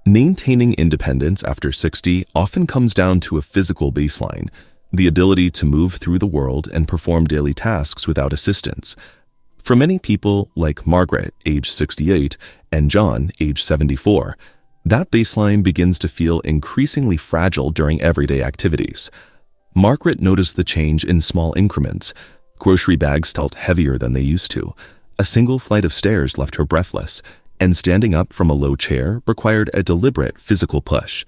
Maintaining independence after 60 often comes down to a physical baseline, the ability to move through the world and perform daily tasks without assistance. For many people, like Margaret, age 68, and John, age 74, that baseline begins to feel increasingly fragile during everyday activities. Margaret noticed the change in small increments. Grocery bags felt heavier than they used to. A single flight of stairs left her breathless, and standing up from a low chair required a deliberate physical push.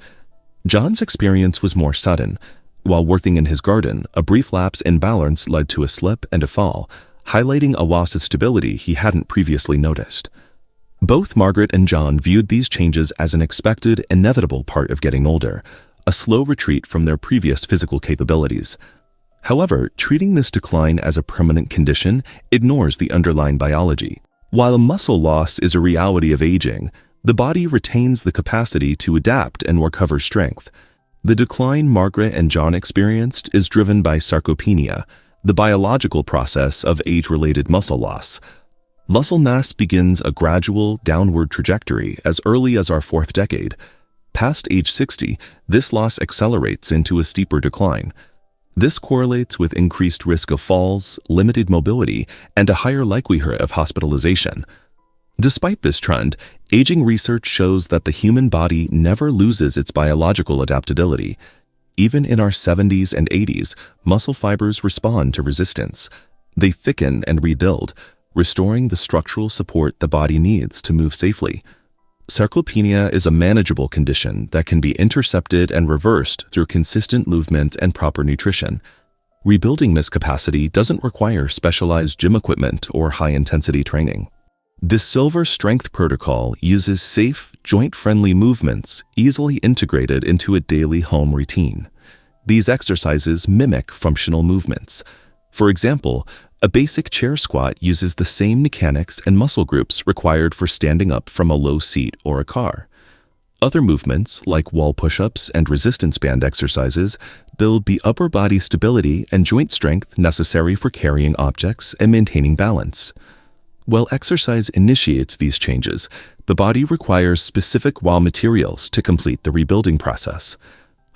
John's experience was more sudden. While working in his garden, a brief lapse in balance led to a slip and a fall, highlighting a loss of stability he hadn't previously noticed. Both Margaret and John viewed these changes as an expected, inevitable part of getting older, a slow retreat from their previous physical capabilities. However, treating this decline as a permanent condition ignores the underlying biology. While muscle loss is a reality of aging, the body retains the capacity to adapt and recover strength. The decline Margaret and John experienced is driven by sarcopenia, the biological process of age-related muscle loss. Muscle mass begins a gradual downward trajectory as early as our fourth decade. Past age 60, this loss accelerates into a steeper decline. This correlates with increased risk of falls, limited mobility, and a higher likelihood of hospitalization. Despite this trend, aging research shows that the human body never loses its biological adaptability. Even in our 70s and 80s, muscle fibers respond to resistance. They thicken and rebuild, restoring the structural support the body needs to move safely. Sarcopenia is a manageable condition that can be intercepted and reversed through consistent movement and proper nutrition. Rebuilding this capacity doesn't require specialized gym equipment or high-intensity training. This Silver Strength protocol uses safe, joint-friendly movements easily integrated into a daily home routine. These exercises mimic functional movements. For example, a basic chair squat uses the same mechanics and muscle groups required for standing up from a low seat or a car. Other movements, like wall push-ups and resistance band exercises, build the upper body stability and joint strength necessary for carrying objects and maintaining balance. While exercise initiates these changes, the body requires specific raw materials to complete the rebuilding process.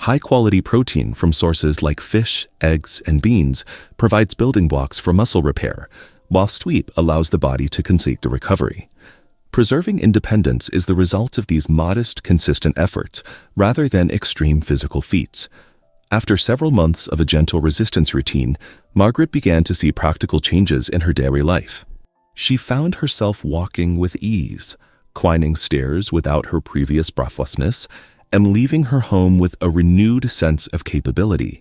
High-quality protein from sources like fish, eggs, and beans provides building blocks for muscle repair, while sleep allows the body to complete the recovery. Preserving independence is the result of these modest, consistent efforts, rather than extreme physical feats. After several months of a gentle resistance routine, Margaret began to see practical changes in her daily life. She found herself walking with ease, climbing stairs without her previous breathlessness, and leaving her home with a renewed sense of capability.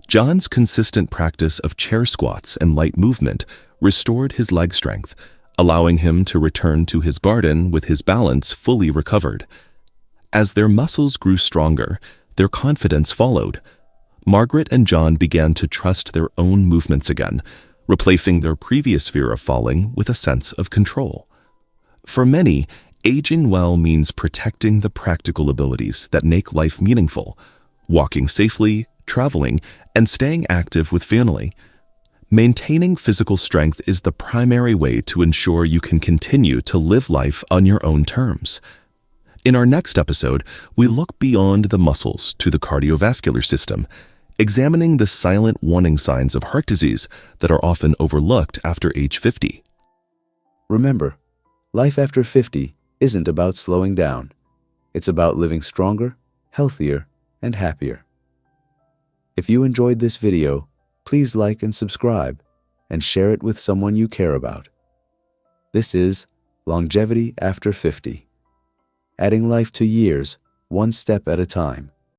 John's consistent practice of chair squats and light movement restored his leg strength, allowing him to return to his garden with his balance fully recovered. As their muscles grew stronger, their confidence followed. Margaret and John began to trust their own movements again, replacing their previous fear of falling with a sense of control. For many, aging well means protecting the practical abilities that make life meaningful, walking safely, traveling, and staying active with family. Maintaining physical strength is the primary way to ensure you can continue to live life on your own terms. In our next episode, we look beyond the muscles to the cardiovascular system, examining the silent warning signs of heart disease that are often overlooked after age 50. Remember, life after 50 isn't about slowing down. It's about living stronger, healthier, and happier. If you enjoyed this video, please like and subscribe, and share it with someone you care about. This is Longevity After 50, adding life to years, one step at a time.